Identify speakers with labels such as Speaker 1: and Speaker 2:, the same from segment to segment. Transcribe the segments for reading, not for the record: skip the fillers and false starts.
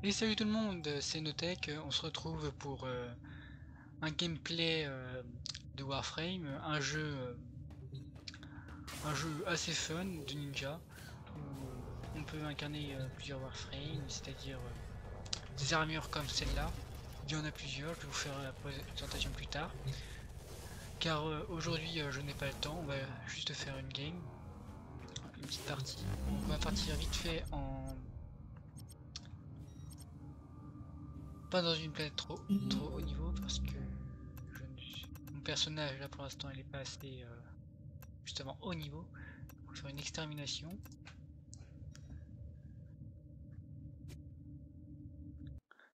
Speaker 1: Et salut tout le monde, c'est Notech, on se retrouve pour un gameplay de Warframe, un jeu assez fun de ninja, où on peut incarner plusieurs Warframes, c'est-à-dire des armures comme celle-là. Il y en a plusieurs, je vais vous faire la présentation plus tard. Car aujourd'hui je n'ai pas le temps, on va juste faire une game, une petite partie. On va partir vite fait en... pas dans une planète trop haut niveau parce que mon personnage là pour l'instant il est pas assez justement haut niveau pour faire une extermination.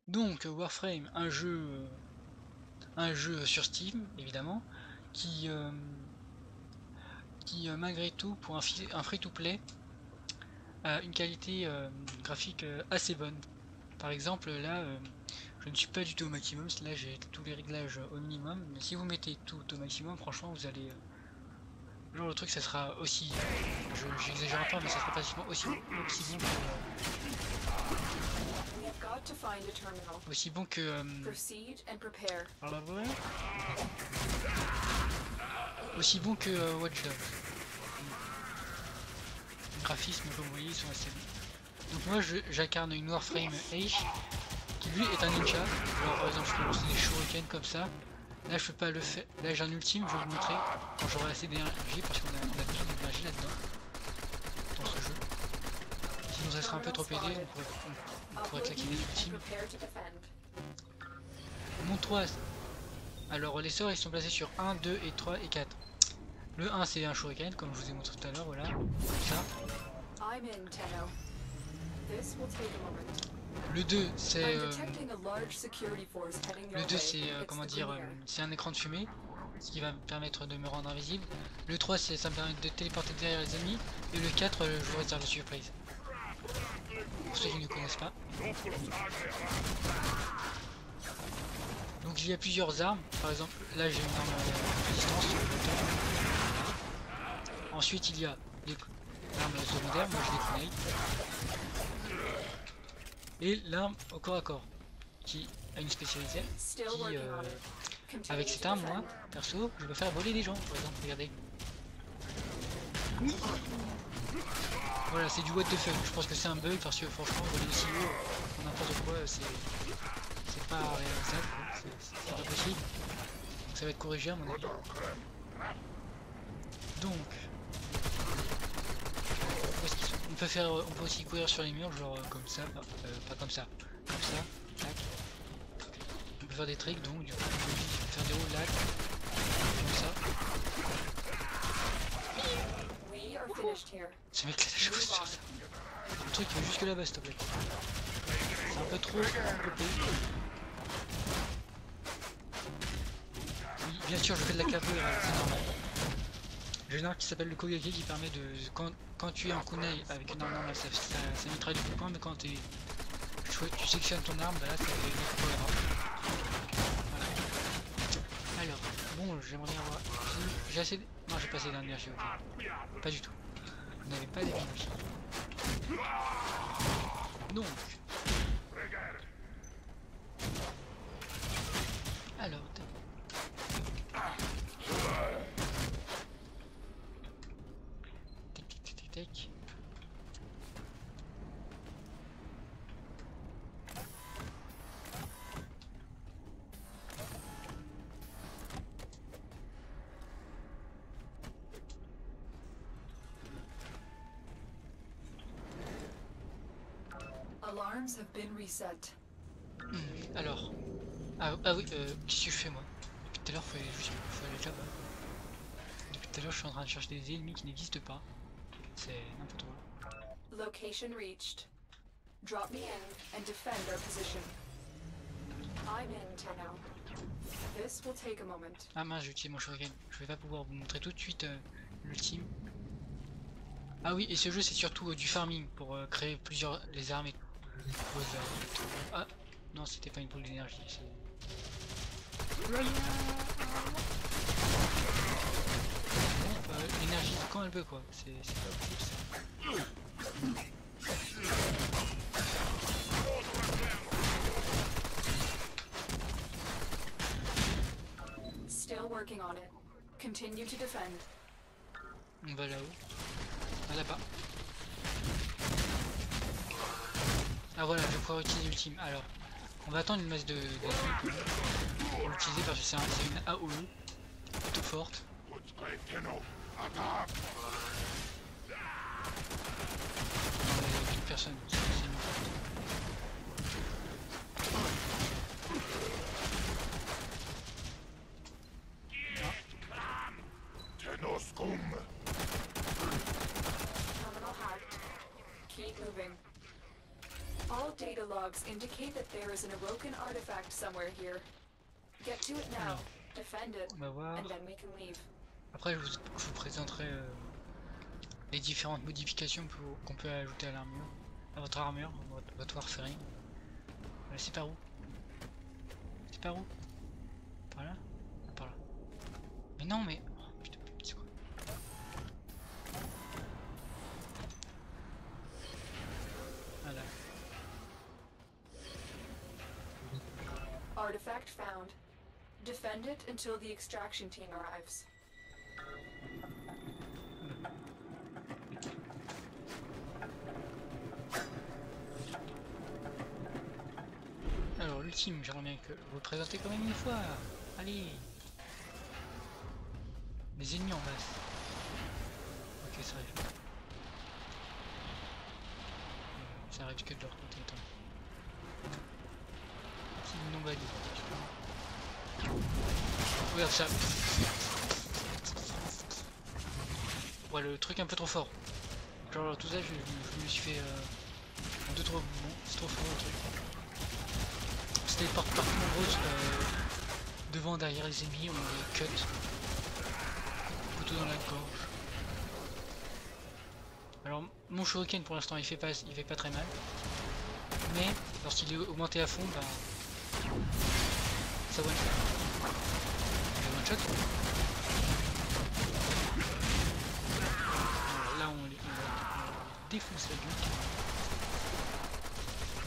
Speaker 1: Donc Warframe, un jeu sur Steam évidemment qui malgré tout pour un free-to-play a une qualité graphique assez bonne. Par exemple là je ne suis pas du tout au maximum, là j'ai tous les réglages au minimum, mais si vous mettez tout au maximum, franchement vous allez... genre le truc ça sera aussi... j'exagère pas mais ça sera pratiquement aussi bon que... aussi bon que... aussi bon que Watch Dogs. Les graphismes comme vous voyez sont assez bons. Donc moi j'incarne une Warframe Ace qui lui est un ninja. Alors par exemple je peux lancer des shurikens comme ça. Là je peux pas le faire. Là j'ai un ultime, je vais vous montrer quand j'aurai assez d'énergie parce qu'on a besoin d'énergie là-dedans. Dans ce jeu. Sinon ça sera un peu trop aidé, on pourrait claquer des ultimes. Mon 3. Alors les sorts ils sont placés sur 1, 2 et 3 et 4. Le 1 c'est un shuriken comme je vous ai montré tout à l'heure, voilà. Comme ça. Le 2 c'est comment dire, c'est un écran de fumée, ce qui va me permettre de me rendre invisible. Le 3 c'est ça me permet de téléporter derrière les ennemis. Et le 4 je vous réserve la surprise. Pour ceux qui ne connaissent pas. Donc il y a plusieurs armes, par exemple là j'ai une arme de distance. Ensuite il y a les armes secondaires, moi je les connais. Et l'arme au corps à corps, qui a une spécialité, qui avec cette arme, moi, perso, je peux faire voler des gens, par exemple, regardez. Voilà, c'est du what the fuck, je pense que c'est un bug, parce que franchement, voler aussi haut, pour n'importe quoi, c'est pas réalisable, c'est pas possible. Donc ça va être corrigé à mon avis. Donc, on peut aussi courir sur les murs, genre comme ça, pas comme ça, comme ça, tac. On peut faire des tricks, donc du coup on peut faire des hauts lacs, comme ça. Ce mec là, je vois sur ça. Le truc il va jusque là-bas s'il te plaît. C'est un peu trop enveloppé. Oui, bien sûr je fais de la capoeira, c'est normal. J'ai une arme qui s'appelle le Kogake qui permet de... Quand tu es en kunai avec une arme normale, ça mitraille du coup de poing, mais quand tu sectionnes ton arme, bah là ça fait une capoeira. Voilà. Alors, bon, j'aimerais bien avoir... J'ai assez... Non, j'ai pas assez d'énergie, ok. Pas du tout. Vous n'avez pas d'énergie. Donc... Alors... Tac.
Speaker 2: Alarms have been reset.
Speaker 1: Alors... Ah oui, qu'est-ce que je fais moi? Depuis tout à l'heure, faut aller là-bas. Depuis tout à l'heure, je suis en train de chercher des ennemis qui n'existent pas. C'est n'importe quoi.
Speaker 2: Location reached. Drop me in and defend our position. I'm in, Tenno. This will take a moment.
Speaker 1: Ah mince, j'ai utilisé mon shuriken. Je vais pas pouvoir vous montrer tout de suite l'ultime. Ah oui, et ce jeu c'est surtout du farming pour créer les armes et ah non, c'était pas une boule d'énergie. L'énergie quand elle veut quoi. C'est pas possible ça.
Speaker 2: working on it. Continue to defend.
Speaker 1: On va là-haut. Ah là-bas. Ah voilà, je vais pouvoir utiliser l'ultime. Alors, on va attendre une masse de pour l'utiliser parce que c'est une AOE plutôt forte. Personne.
Speaker 2: Terminal hacked. Keep moving. All data logs indicate that there is an Awoken artifact somewhere here. Get to it now, defend it,
Speaker 1: On va voir.
Speaker 2: and then we can leave.
Speaker 1: Après, je vous présenterai les différentes modifications qu'on peut ajouter à l'armure, à votre armure, votre warframe. C'est par où? C'est par où? Par là? Ah, par là. Mais non, mais... Oh, putain, c'est quoi? Voilà.
Speaker 2: Artifact found. Defend it until the extraction team arrives.
Speaker 1: Alors l'ultime, j'aimerais bien que vous le présentez quand même une fois. Allez. Les ennemis en masse. Ok, ça arrive. Ça arrive que de leur côté. Attends. C'est une non-valide. Regarde ça. Ouais, le truc un peu trop fort. Genre tout ça, je me suis fait en 2-3 mouvements. C'est trop fort le truc. Se téléporte partout nombreuses devant, derrière les ennemis, on les cut. Couteau dans la gorge. Alors mon shuriken pour l'instant il fait pas très mal. Mais lorsqu'il est augmenté à fond, bah ça one shot. One shot. Alors, là on défonce la gueule.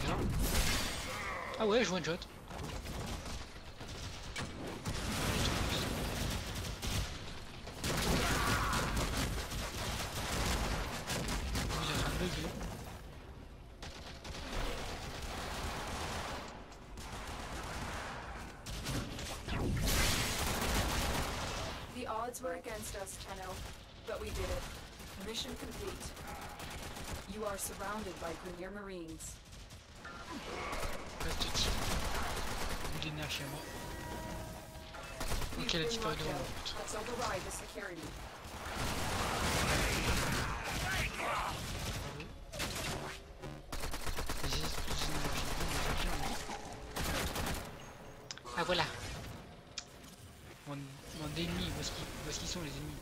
Speaker 1: Voilà. Ah ouais, je one shot. Vous êtes en train de bugger.
Speaker 2: The odds were against us, Tenno, but we did it. Mission complete. You are surrounded by Grineer Marines.
Speaker 1: Reste type. Vu l'énergie chez moi. Ok, elle a disparu devant moi.
Speaker 2: Let's override the security.
Speaker 1: Ah voilà. Mon ennemi, où est-ce qu'ils sont les ennemis?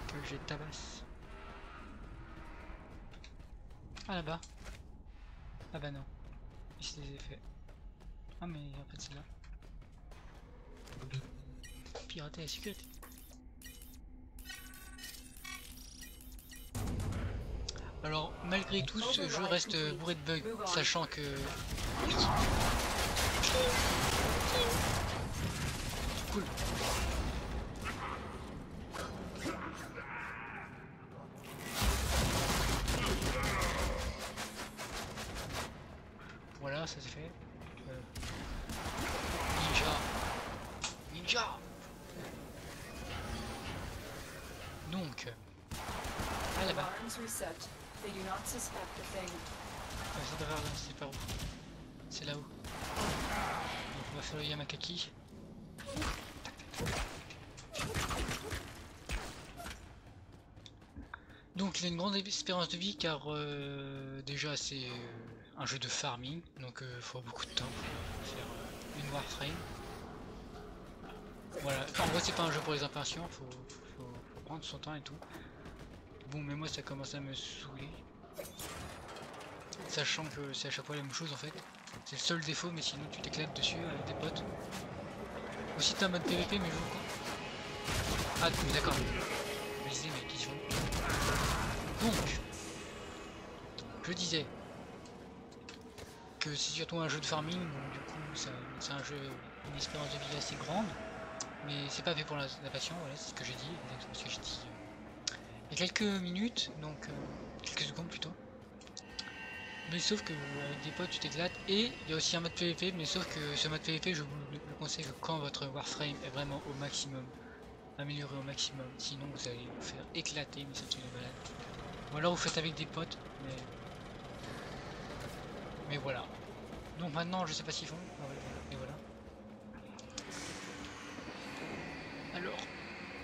Speaker 1: Que j'ai tabasse. Ah là-bas. Ah bah non. Ici des effets. Ah mais en fait c'est là. Pirater la sécurité. Alors malgré tout ce jeu reste bourré de bugs, sachant que... Cool. Voilà, ça c'est fait. Ninja. Donc, ah là-bas.
Speaker 2: Alarms reset. They do not suspect a thing.
Speaker 1: Ah, ça devrait aller, c'est par où? C'est là-haut. Donc on va faire le Yamakaki. Donc il a une grande espérance de vie car déjà c'est un jeu de farming, donc il faut beaucoup de temps pour faire une warframe. Voilà, en gros c'est pas un jeu pour les impatients, faut prendre son temps et tout. Bon mais moi ça commence à me saouler. Sachant que c'est à chaque fois la même chose en fait. C'est le seul défaut, mais sinon tu t'éclates dessus avec des potes. Aussi t'as un mode PVP mais je joue quoi. Ah d'accord. Je me disais mais qui se font. Donc je disais que c'est surtout un jeu de farming, donc du coup c'est un jeu, une espérance de vie assez grande. mais c'est pas fait pour la passion, voilà, c'est ce que j'ai dit, exactement ce que j'ai dit il y a quelques minutes, donc quelques secondes plutôt. Mais sauf que avec des potes tu t'éclates, et il y a aussi un mode PVP, mais sauf que ce mode PVP je vous le conseille que quand votre Warframe est vraiment au maximum, amélioré au maximum, sinon vous allez vous faire éclater, mais ça tue les malades. Ou alors vous faites avec des potes, mais voilà. Donc maintenant je sais pas s'ils font, ah ouais, voilà. Et voilà. Alors,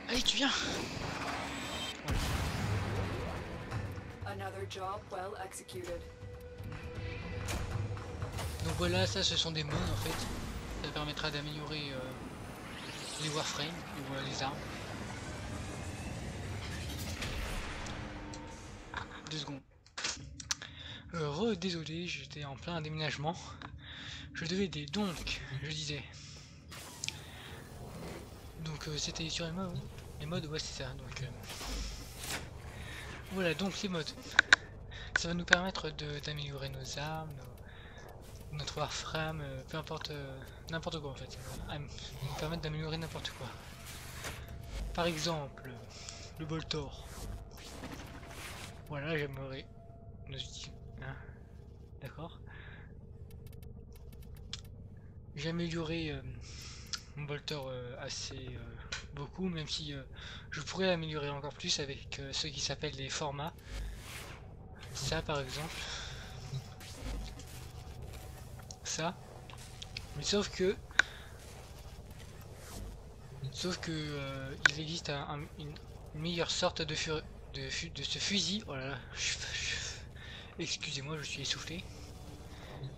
Speaker 1: allez tu viens. Voilà.
Speaker 2: Another job well executed.
Speaker 1: Donc voilà, ça ce sont des modes en fait. Ça permettra d'améliorer les Warframes ou les armes. 2 secondes. Désolé, j'étais en plein déménagement. Je devais aider, donc je disais. Donc c'était sur les modes. Les modes, ouais c'est ça. Donc voilà, donc les modes. Ça va nous permettre d'améliorer nos armes, notre Warframe, peu importe, n'importe quoi en fait. Ça va nous permettre d'améliorer n'importe quoi. Par exemple, le Boltor. Voilà, j'aimerais nos outils. Hein, d'accord. J'ai amélioré mon Boltor assez beaucoup, même si je pourrais l'améliorer encore plus avec ceux qui s'appellent les formats. Ça par exemple. Ça. Mais sauf que il existe une meilleure sorte de ce fusil. Oh là là, excusez-moi, je suis essoufflé.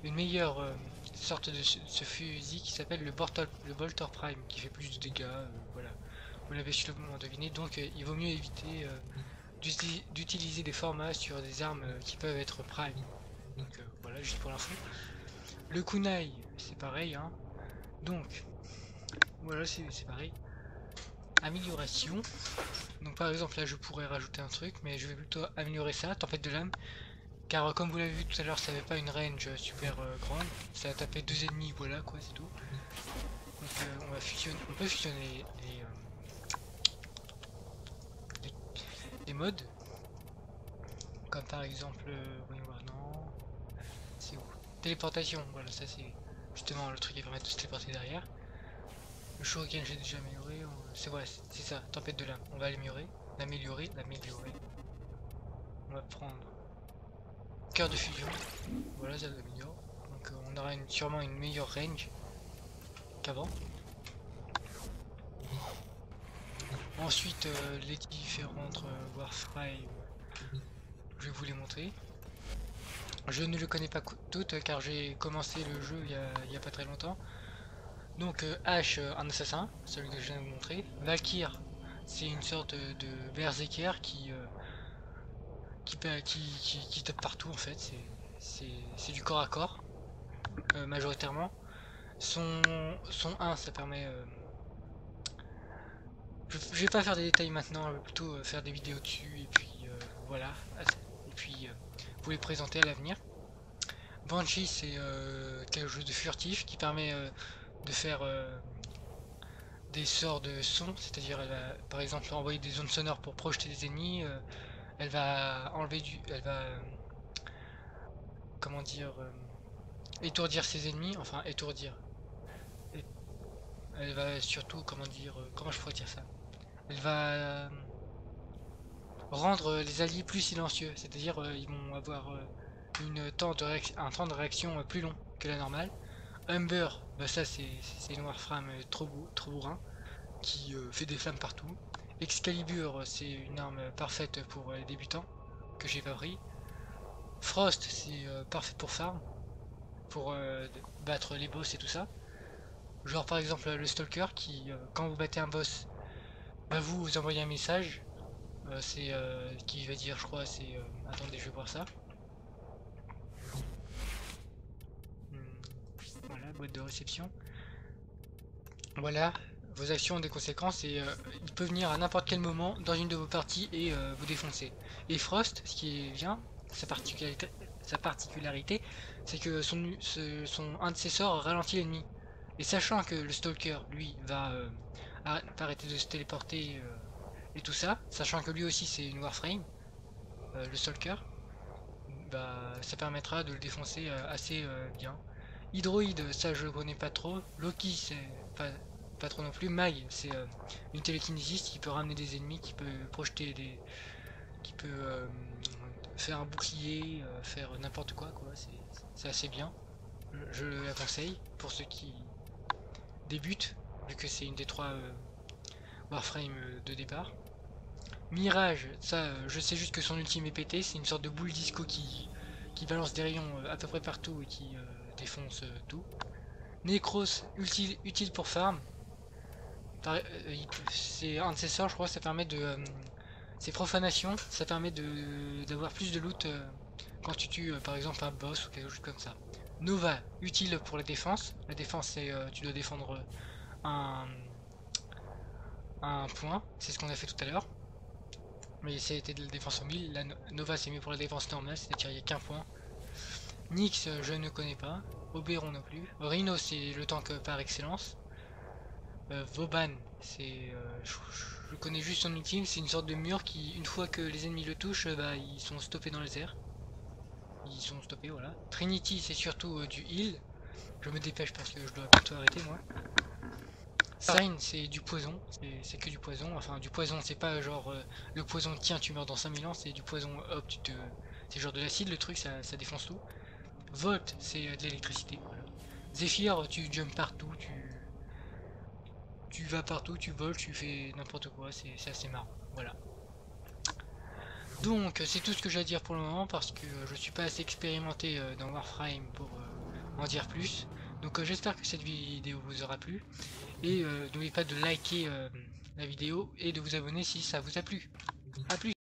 Speaker 1: Une meilleure sorte de ce fusil qui s'appelle le Boltor Prime, qui fait plus de dégâts. Voilà, vous l'avez sûrement deviné. Donc il vaut mieux éviter d'utiliser des formats sur des armes qui peuvent être Prime. Donc voilà, juste pour l'info. Le kunai, c'est pareil, hein. Donc voilà, c'est pareil. Amélioration. Donc par exemple là je pourrais rajouter un truc, mais je vais plutôt améliorer ça, tempête de lame. Car comme vous l'avez vu tout à l'heure, ça n'avait pas une range super grande. Ça a tapé 2 ennemis, voilà quoi, c'est tout. Donc on peut fusionner les modes. Comme par exemple, voyons voir, non. C'est où? Téléportation, voilà, ça c'est justement le truc qui permet de se téléporter derrière. Le shuriken j'ai déjà amélioré, c'est voilà, c'est ça, tempête de lame, on va l'améliorer, l'améliorer. On va prendre cœur de fusion, voilà ça l'améliore, donc on aura sûrement une meilleure range qu'avant. Ensuite les différentes Warframe, je vais vous les montrer. Je ne le connais pas toutes car j'ai commencé le jeu il y a pas très longtemps. Donc Ash, un assassin, celui que je viens de vous montrer. Valkyr, c'est une sorte de berserker qui tape partout en fait. C'est du corps à corps majoritairement. Son 1, ça permet. Je vais pas faire des détails maintenant, je vais plutôt faire des vidéos dessus et puis voilà. Et puis vous les présenter à l'avenir. Banshee, c'est quelque chose de furtif qui permet de faire des sorts de son, c'est-à-dire elle va par exemple envoyer des ondes sonores pour projeter des ennemis, elle va enlever comment dire, étourdir ses ennemis, enfin étourdir. Elle va surtout, comment dire, comment je pourrais dire ça, elle va rendre les alliés plus silencieux, c'est-à-dire ils vont avoir un temps de réaction plus long que la normale. Humber, bah ça c'est une Warframe trop bourrin qui fait des flammes partout. Excalibur, c'est une arme parfaite pour les débutants que j'ai pas pris. Frost, c'est parfait pour farm, pour battre les boss et tout ça. Genre par exemple le Stalker qui, quand vous battez un boss, va vous envoyer un message. Qui va dire, je crois, c'est... attendez, je vais voir ça. Voilà, boîte de réception. Voilà, vos actions ont des conséquences et il peut venir à n'importe quel moment dans une de vos parties et vous défoncer. Et Frost, ce qui est bien, sa particularité, c'est que un de ses sorts ralentit l'ennemi. Et sachant que le Stalker, lui, va arrêter de se téléporter et tout ça, sachant que lui aussi c'est une Warframe, le Stalker, bah ça permettra de le défoncer assez bien. Hydroïde, ça je le connais pas trop. Loki, c'est pas trop non plus. Mag, c'est une télékinésiste qui peut ramener des ennemis, qui peut projeter des, qui peut faire un bouclier, faire n'importe quoi. C'est assez bien. Je la conseille pour ceux qui débutent, vu que c'est une des 3 Warframe de départ. Mirage, ça, je sais juste que son ultime est pété. C'est une sorte de boule disco qui balance des rayons à peu près partout et qui défonce tout. Necros, utile pour farm. C'est un de ses sorts, je crois, ça permet de... c'est profanation, ça permet d'avoir plus de loot quand tu tues par exemple un boss ou quelque chose comme ça. Nova, utile pour la défense. La défense, c'est tu dois défendre un point, c'est ce qu'on a fait tout à l'heure. Mais c'était de la défense en 1000. La Nova, c'est mieux pour la défense normale, c'est-à-dire il n'y a qu'un point. Nyx, je ne connais pas. Oberon non plus. Rhino, c'est le tank par excellence. Vauban, c'est, je connais juste son ultime, c'est une sorte de mur qui, une fois que les ennemis le touchent, bah, ils sont stoppés dans les airs. Ils sont stoppés, voilà. Trinity, c'est surtout du heal. Je me dépêche parce que je dois bientôt arrêter, moi. Sign, c'est du poison, c'est que du poison. Enfin, du poison, c'est pas genre le poison, tiens, tu meurs dans 5000 ans, c'est du poison, hop, c'est genre de l'acide, le truc, ça défonce tout. Volt, c'est de l'électricité, voilà. Zephyr, tu jumps partout, tu vas partout, tu voles, tu fais n'importe quoi, c'est assez marrant, voilà. Donc c'est tout ce que j'ai à dire pour le moment parce que je suis pas assez expérimenté dans Warframe pour en dire plus. Donc j'espère que cette vidéo vous aura plu. Et n'oubliez pas de liker la vidéo et de vous abonner si ça vous a plu. A plus.